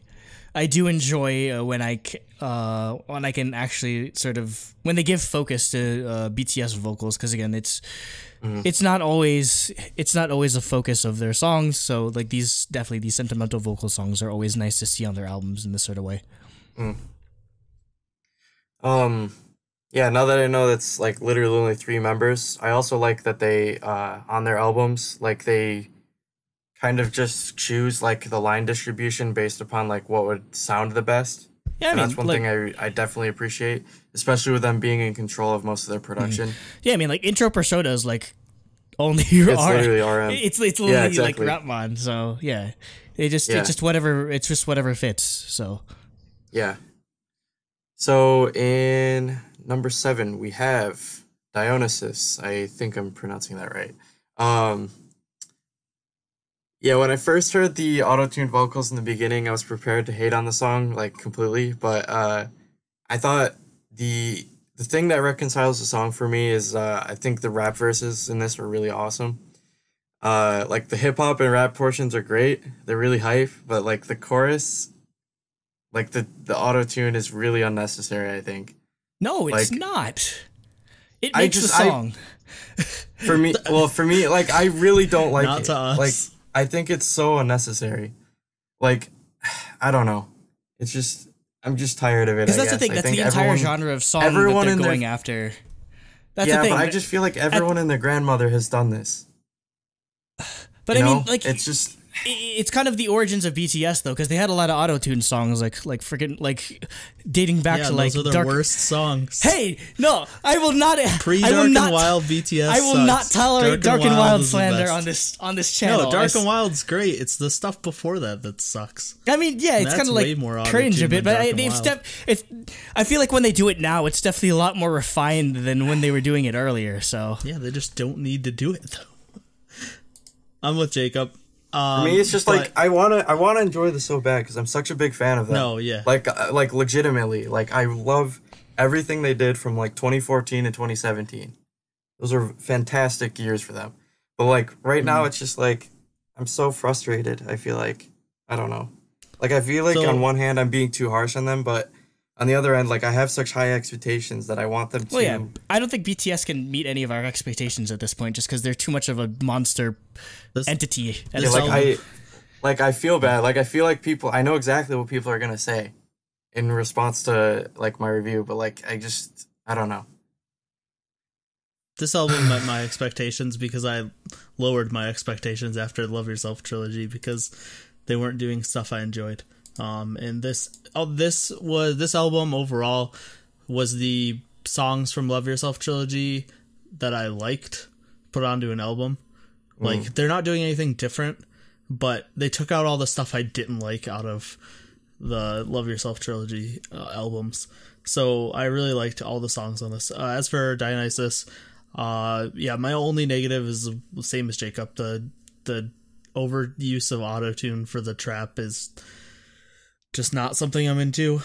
when I can actually sort of when they give focus to BTS vocals, because again it's not always a focus of their songs. So like these sentimental vocal songs are always nice to see on their albums in this sort of way. Yeah, now that I know that's like literally only three members, I also like that they on their albums, like they kind of just choose like the line distribution based upon like what would sound the best. Yeah, I And mean, that's one like, thing I definitely appreciate, especially with them being in control of most of their production. yeah, I mean, like intro persona is like only It's R. literally RM. It's literally Yeah, like exactly. Rapmon. So yeah, Yeah. it's just whatever. It's just whatever fits. So Yeah. So in number 7 we have Dionysus. I think I'm pronouncing that right. Um, yeah, when I first heard the auto-tuned vocals in the beginning, I was prepared to hate on the song like completely, but I thought the thing that reconciles the song for me is I think the rap verses in this were really awesome. Like the hip hop and rap portions are great. They're really hype, but like the chorus, like the auto-tune is really unnecessary, I think. no, it's Like not. It I makes the just song. for me, like I really don't like Not it. to us. Like I think it's so unnecessary. Like I don't know. It's just I'm just tired of it. Because I that's the guess. thing. I That's think the entire everyone, genre of song that everyone they're in their going after. That's yeah, the thing. but I just feel like everyone and their grandmother has done this. But You I mean, know? like It's just it's kind of the origins of BTS though, because they had a lot of auto-tune songs, like freaking like dating back Yeah, to those like are the Dark. worst songs. Hey, no, I will not. Pre I Dark will and not. Wild BTS. I will not sucks. tolerate Dark and Wild is the slander best. on this channel. No, Dark and Wild's great. It's the stuff before that that sucks. I mean, yeah, it's That's kind of way like more cringe a auto-tune bit, than but Dark and it's Wild. it's. I feel like when they do it now, it's definitely a lot more refined than when they were doing it earlier. So Yeah, they just don't need to do it though. I'm with Jacob. for me, it's just like I wanna enjoy this so bad because I'm such a big fan of them. No, yeah. Like legitimately, like I love everything they did from like 2014 and 2017. Those are fantastic years for them. But like right now, it's just like I'm so frustrated. I feel like I don't know. Like I feel like So- on one hand I'm being too harsh on them, but on the other end, like I have such high expectations that I want them to. well, yeah, I don't think BTS can meet any of our expectations at this point, just because they're too much of a monster This- entity. At this this like point. I feel bad. Like I feel like people. I know exactly what people are gonna say in response to like my review, but like I don't know. This album met my expectations because I lowered my expectations after the Love Yourself trilogy because they weren't doing stuff I enjoyed. And this album overall was the songs from Love Yourself trilogy that I liked put onto an album. Like they're not doing anything different, but they took out all the stuff I didn't like out of the Love Yourself trilogy albums. So I really liked all the songs on this. As for Dionysus, yeah, my only negative is the same as Jacob. The overuse of autotune for the trap is just not something I'm into.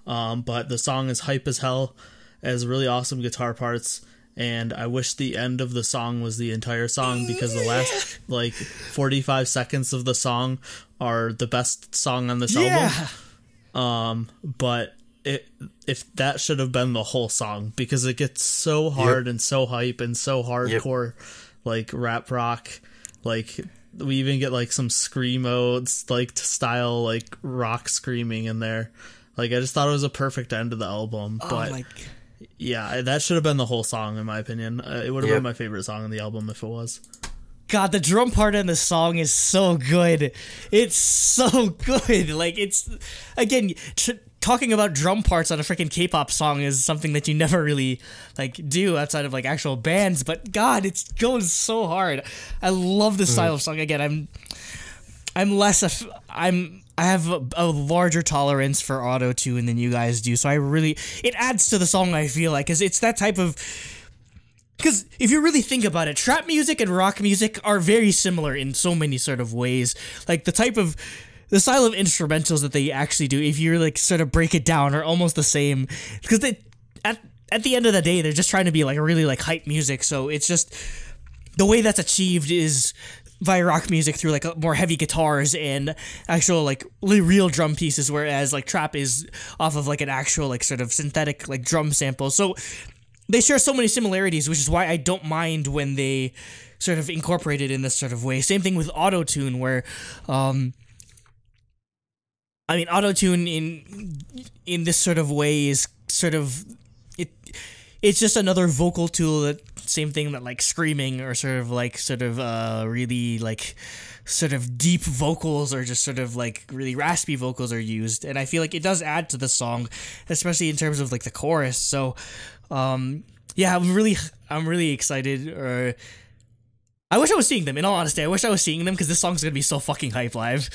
But the song is hype as hell, it has really awesome guitar parts, and I wish the end of the song was the entire song because the last like 45 seconds of the song are the best song on this album. But if that should have been the whole song because it gets so hard and so hype and so hardcore, like rap rock, like we even get like some screamo like style like rock screaming in there. Like I just thought it was a perfect end to the album, but yeah, that should have been the whole song in my opinion. It would have been my favorite song on the album if it was. God, the drum part in the song is so good. It's so good. Like it's again. Talking about drum parts on a freaking K-pop song is something that you never really like do outside of like actual bands, but God, it goes so hard. I love this style of song. Again, I have a larger tolerance for auto-tune than you guys do, so it adds to the song, I feel like, because it's that type of. Because if you really think about it, trap music and rock music are very similar in so many sort of ways. Like the style of instrumentals that they actually do, if you like sort of break it down, are almost the same. Because they, at the end of the day, they're just trying to be like really like hype music. So it's just the way that's achieved is via rock music through like more heavy guitars and actual like real drum pieces, whereas like trap is off of like an actual like sort of synthetic like drum sample. So they share so many similarities, which is why I don't mind when they sort of incorporate it in this sort of way. Same thing with auto-tune, where I mean, auto-tune in this sort of way is sort of it's just another vocal tool, that same thing that like screaming or sort of really like sort of deep vocals or just sort of like really raspy vocals are used, and I feel like it does add to the song, especially in terms of like the chorus. So yeah, I'm really excited. Or I wish I was seeing them. In all honesty, I wish I was seeing them, because this song's gonna be so fucking hype live.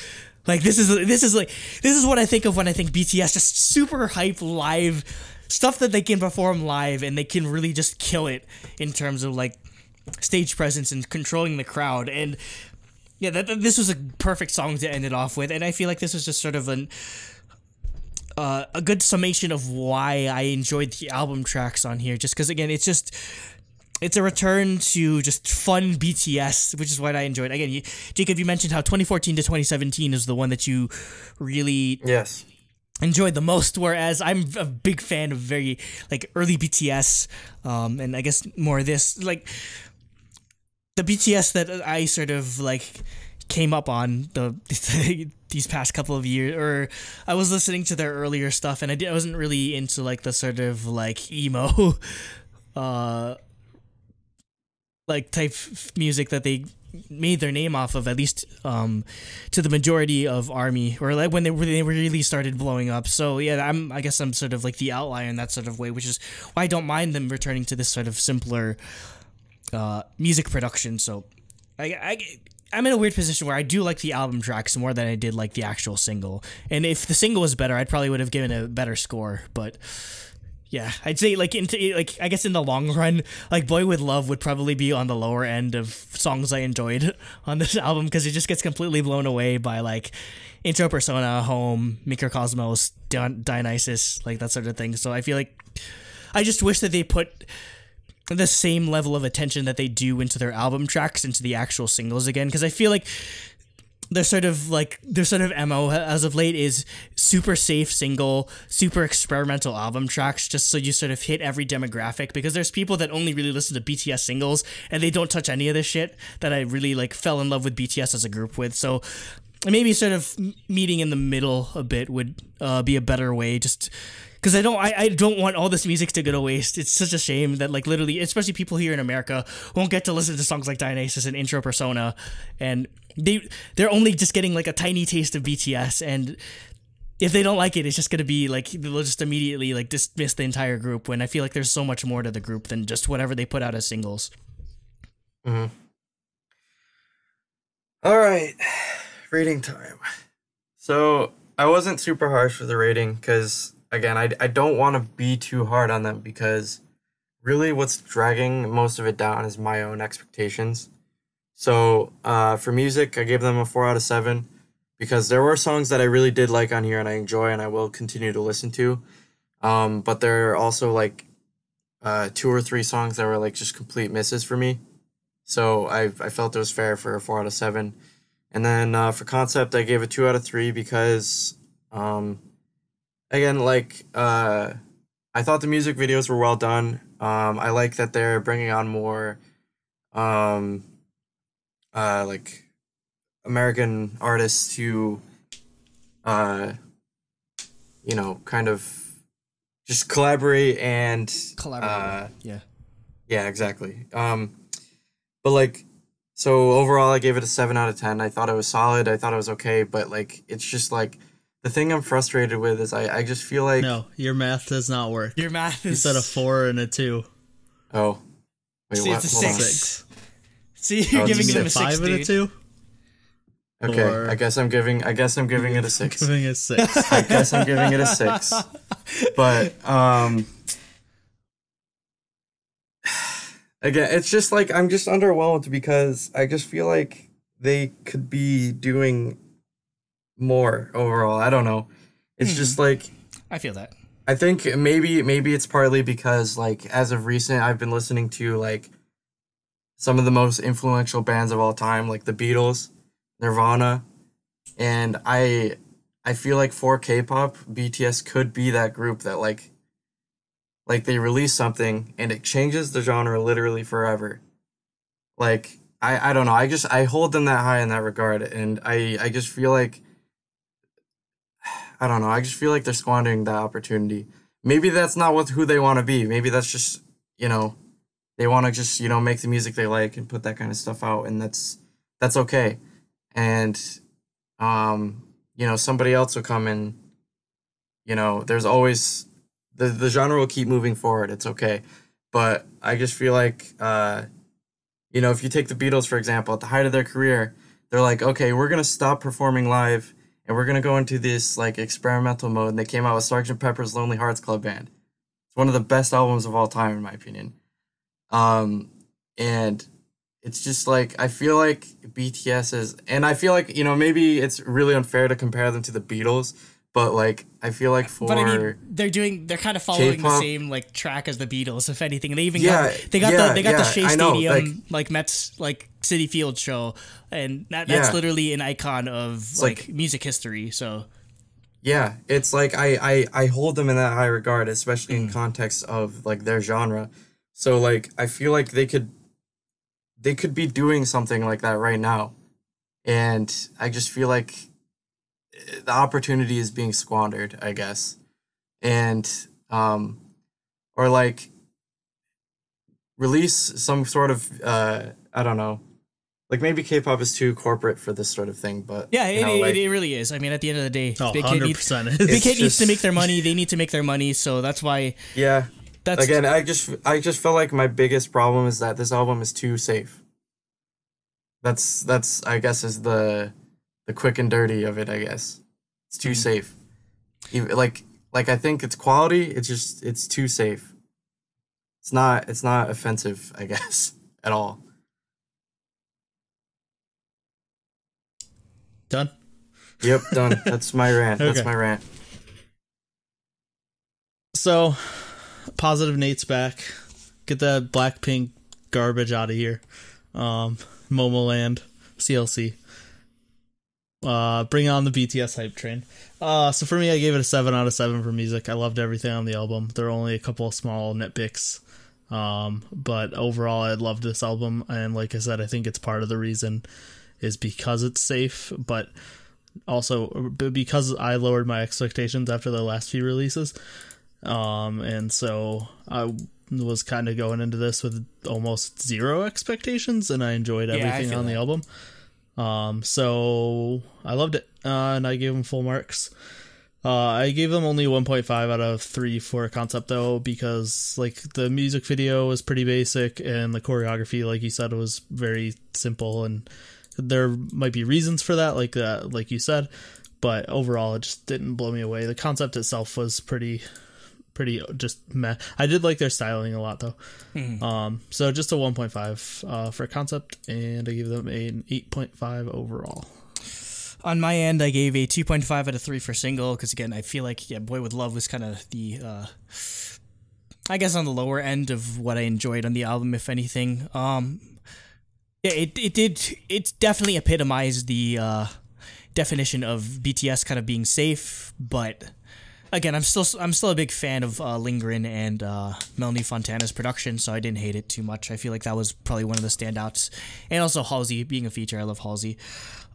Like this is what I think of when I think BTS, just super hype live stuff that they can perform live, and they can really just kill it in terms of like stage presence and controlling the crowd. And yeah, this was a perfect song to end it off with, and I feel like this was just sort of a good summation of why I enjoyed the album tracks on here. Just because, again, it's a return to just fun BTS, which is what I enjoyed. Again, Jacob, you mentioned how 2014 to 2017 is the one that you really enjoyed the most, whereas I'm a big fan of very like early BTS, and I guess more of this, like the BTS that I sort of like came up on these past couple of years, or I was listening to their earlier stuff, and I wasn't really into like the sort of like emo like type music that they made their name off of, at least to the majority of ARMY, or like when they really started blowing up. So yeah, I guess I'm sort of like the outlier in that sort of way, which is why I don't mind them returning to this sort of simpler music production. So I'm in a weird position where I do like the album tracks more than I did like the actual single. And if the single was better, I'd probably would have given a better score. But yeah, I'd say like I guess in the long run, like Boy With Love would probably be on the lower end of songs I enjoyed on this album, because it just gets completely blown away by like Intro Persona, Home, Microcosmos, Dionysus, like that sort of thing. So I feel like I just wish that they put the same level of attention that they do into their album tracks into the actual singles again, because I feel like their sort of MO as of late is super safe single, super experimental album tracks, just so you sort of hit every demographic, because there's people that only really listen to BTS singles and they don't touch any of this shit that I really like fell in love with BTS as a group with. So maybe sort of meeting in the middle a bit would be a better way, just because I don't want all this music to go to waste. It's such a shame that like literally, especially people here in America, won't get to listen to songs like Dionysus and Intro Persona, and they're only just getting like a tiny taste of BTS, and if they don't like it, it's just gonna be like they'll just immediately like dismiss the entire group, when I feel like there's so much more to the group than just whatever they put out as singles. Mm-hmm. All right, rating time. So I wasn't super harsh with the rating, because again, I don't want to be too hard on them, because really what's dragging most of it down is my own expectations. So for music, I gave them a 4 out of 7, because there were songs that I really did like on here and I enjoy and I will continue to listen to. But there are also like 2 or 3 songs that were like just complete misses for me. So I felt it was fair for a 4 out of 7. And then for concept, I gave it 2 out of 3, because again, like I thought the music videos were well done. I like that they're bringing on more like American artists to you know, kind of just collaborate and yeah, exactly. But like, so overall I gave it a 7 out of 10. I thought it was solid. I thought it was okay, but like it's just like the thing I'm frustrated with is I just feel like... No, your math does not work. Your math is... You said a 4 and a 2. Oh. Wait, see, what? it's a 6. See, you're Oh, giving it's them a a 6, 5 and a 2? Okay, Or- I guess I'm giving it a 6. Giving a 6. I guess I'm giving it a 6. But again, it's just like I'm just underwhelmed, because I just feel like they could be doing more overall. I don't know. It's just like I feel that. I think maybe it's partly because like as of recent I've been listening to like some of the most influential bands of all time, like the Beatles, Nirvana, and I feel like for K-pop, BTS could be that group that like they release something and it changes the genre literally forever. Like I don't know, I hold them that high in that regard, and I just feel like I don't know, I just feel like they're squandering that opportunity. maybe that's not who they want to be. Maybe that's just, they want to just, make the music they like and put that kind of stuff out, and that's okay. And somebody else will come in. There's always the genre will keep moving forward. It's okay. But I just feel like if you take the Beatles, for example, at the height of their career, they're like, okay, we're gonna stop performing live and we're gonna go into this like experimental mode, and they came out with Sgt. Pepper's Lonely Hearts Club Band. It's one of the best albums of all time, in my opinion. And it's just like, I feel like BTS is, and I feel like, maybe it's really unfair to compare them to the Beatles, but like, I feel like but I mean, they're kind of following K-pop, the same like track as the Beatles, if anything. They even got the Shea Stadium, like Mets, like Citi Field show, and that's literally an icon of like music history. So yeah, it's like I hold them in that high regard, especially in context of like their genre. So like, I feel like they could be doing something like that right now, and I just feel like the opportunity is being squandered, I guess. And or like release some sort of I don't know, like maybe K-pop is too corporate for this sort of thing, but yeah, it really is. I mean, at the end of the day, Big Kid needs to make their money. They need to make their money, so that's why. Yeah. Again, I just feel like my biggest problem is that this album is too safe. That's I guess is the quick and dirty of it. I guess it's too safe. Even, like I think it's quality. It's too safe. It's not offensive, I guess, at all. Done. Yep, done. That's my rant. Okay. That's my rant. So, Positive Nate's back. Get that Blackpink garbage out of here. Momoland, CLC. Bring on the BTS hype train. So for me, I gave it a 7 out of 7 for music. I loved everything on the album. There are only a couple of small nitpicks. But overall, I loved this album. And like I said, I think it's part of the reason is because it's safe, but also because I lowered my expectations after the last few releases. And so I was kind of going into this with almost zero expectations, and I enjoyed everything on the album. So I loved it, and I gave them full marks. I gave them only 1.5 out of 3 for a concept, though, because like the music video was pretty basic, and the choreography, like you said, was very simple, and there might be reasons for that, like you said, but overall it just didn't blow me away. The concept itself was pretty just meh. I did like their styling a lot, though. So just a 1.5 for concept, and I give them an 8.5 overall. On my end, I gave a 2.5 out of 3 for single, because again, I feel like Boy With Love was kind of the I guess on the lower end of what I enjoyed on the album, if anything. It definitely epitomized the definition of BTS kind of being safe, but again, I'm still a big fan of Lindgren and Melanie Fontana's production, so I didn't hate it too much. I feel like that was probably one of the standouts, and also Halsey being a feature. I love Halsey.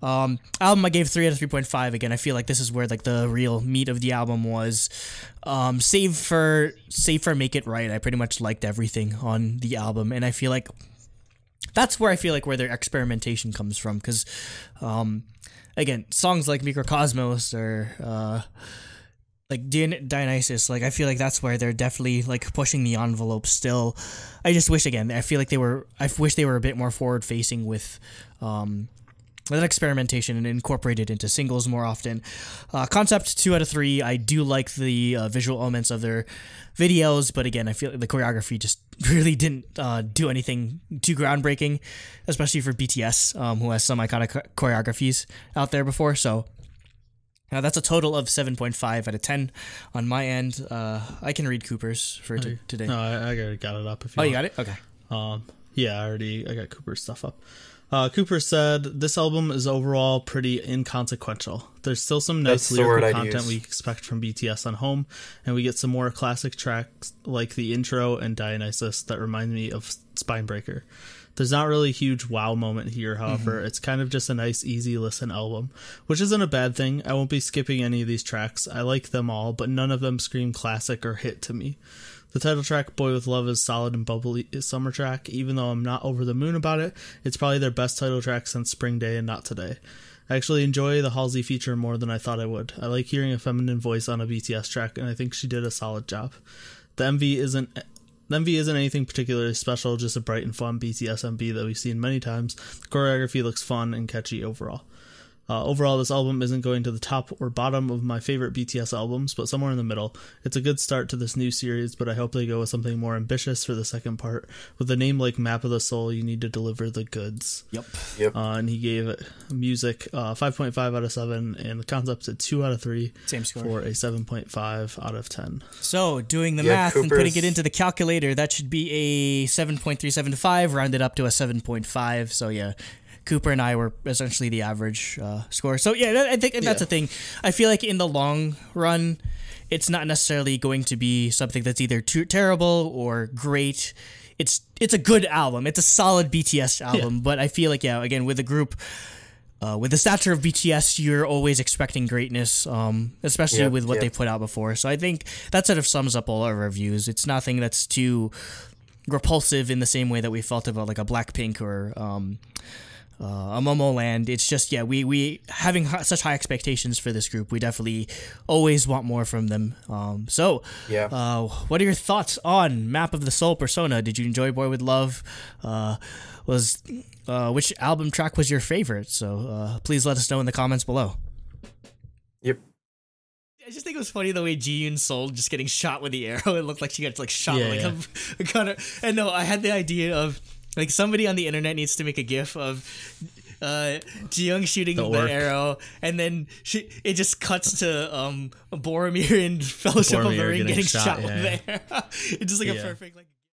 Album I gave 3 out of 3.5. Again, I feel like this is where like the real meat of the album was. Save for Make It Right, I pretty much liked everything on the album, and I feel like that's where their experimentation comes from, because again, songs like Microcosmos or like Dionysus, like I feel like that's where they're definitely like pushing the envelope still. I just wish, again, I wish they were a bit more forward facing with that experimentation and incorporated into singles more often. Concept 2 out of 3. I do like the visual elements of their videos, but again, I feel like the choreography just really didn't do anything too groundbreaking, especially for BTS, who has some iconic choreographies out there before. So that's a total of 7.5 out of 10 on my end. I can read Cooper's for today. No, I already got it up. If you you got it? Okay. Yeah, I got Cooper's stuff up. Cooper said, this album is overall pretty inconsequential. There's still some nice lyrical content we expect from BTS on Home, and we get some more classic tracks like the intro and Dionysus that remind me of Spinebreaker. There's not really a huge wow moment here, however. It's kind of just a nice, easy listen album, which isn't a bad thing. I won't be skipping any of these tracks. I like them all, but none of them scream classic or hit to me. The title track, Boy With Love, is solid and bubbly summer track. Even though I'm not over the moon about it, it's probably their best title track since Spring Day and Not Today. I actually enjoy the Halsey feature more than I thought I would. I like hearing a feminine voice on a BTS track, and I think she did a solid job. The MV isn't anything particularly special, just a bright and fun BTS MV that we've seen many times. The choreography looks fun and catchy overall. Overall, this album isn't going to the top or bottom of my favorite BTS albums, but somewhere in the middle. It's a good start to this new series, but I hope they go with something more ambitious for the second part. With a name like Map of the Soul, you need to deliver the goods. Yep. And he gave it music 5.5 out of 7, and the concepts a 2 out of 3. Same score. For a 7.5 out of 10. So, doing the math and putting it into the calculator, that should be a 7.375, rounded up to a 7.5. So, yeah. Cooper and I were essentially the average score. So, yeah, I think that's the thing. I feel like in the long run, it's not necessarily going to be something that's either too terrible or great. It's a good album. It's a solid BTS album. But I feel like, again, with a group, with the stature of BTS, you're always expecting greatness, especially with what they put out before. So I think that sort of sums up all our reviews. It's nothing that's too repulsive in the same way that we felt about like a Blackpink or a Momoland. It's just, we having such high expectations for this group, we definitely always want more from them. What are your thoughts on Map of the Soul Persona? Did you enjoy Boy With Love? Which album track was your favorite? So please let us know in the comments below. Yep. I just think it was funny the way Ji-Yoon's soul just getting shot with the arrow. It looked like she got like shot with a gunner. And no, I had the idea of like somebody on the internet needs to make a gif of Ji-Young shooting the arrow, and then it just cuts to Boromir in Fellowship of the Ring getting shot with the arrow. It's just like a perfect like.